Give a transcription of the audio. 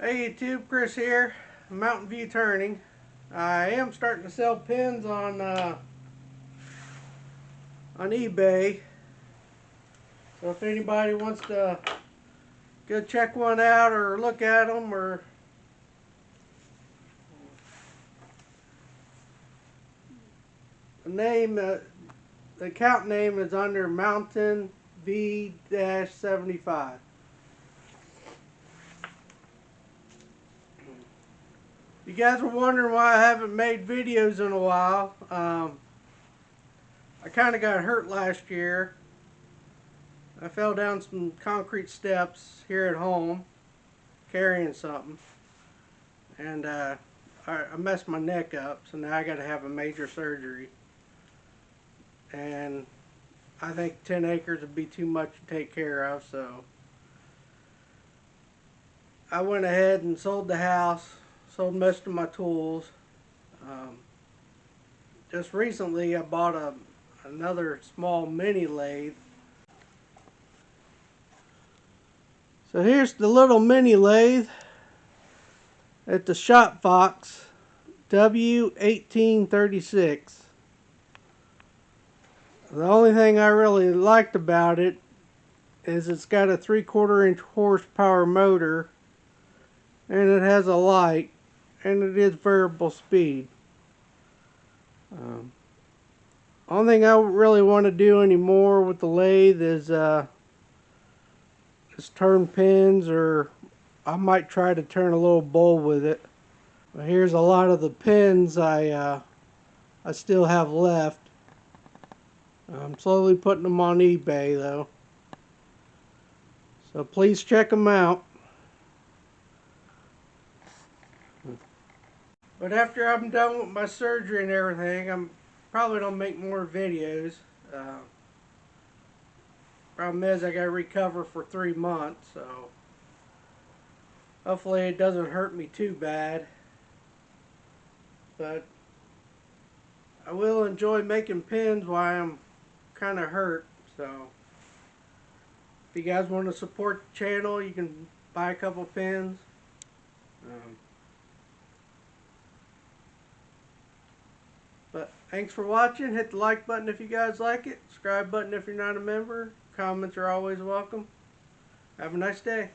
Hey YouTube, Chris here, Mountain View Turning. I am starting to sell pins on eBay, so if anybody wants to go check one out or look at them, or the account name is under Mountain V-75. You guys were wondering why I haven't made videos in a while. I kind of got hurt last year. I fell down some concrete steps here at home carrying something, and I messed my neck up, so now I got to have a major surgery. And I think 10 acres would be too much to take care of, so I went ahead and sold the house, sold most of my tools. Just recently I bought another small mini lathe. So here's the little mini lathe at the Shop Fox W1836. The only thing I really liked about it is it's got a 3/4 inch horsepower motor, and it has a light, and it is variable speed. Only thing I really want to do anymore with the lathe is just turn pins, or I might try to turn a little bowl with it. But here's a lot of the pins I still have left. I'm slowly putting them on eBay though, so please check them out. But after I'm done with my surgery and everything, I'm probably gonna make more videos. Problem is, I gotta recover for 3 months, so hopefully it doesn't hurt me too bad. But I will enjoy making pins while I'm kind of hurt. So if you guys want to support the channel, you can buy a couple pins. But thanks for watching. Hit the like button if you guys like it. Subscribe button if you're not a member. Comments are always welcome. Have a nice day.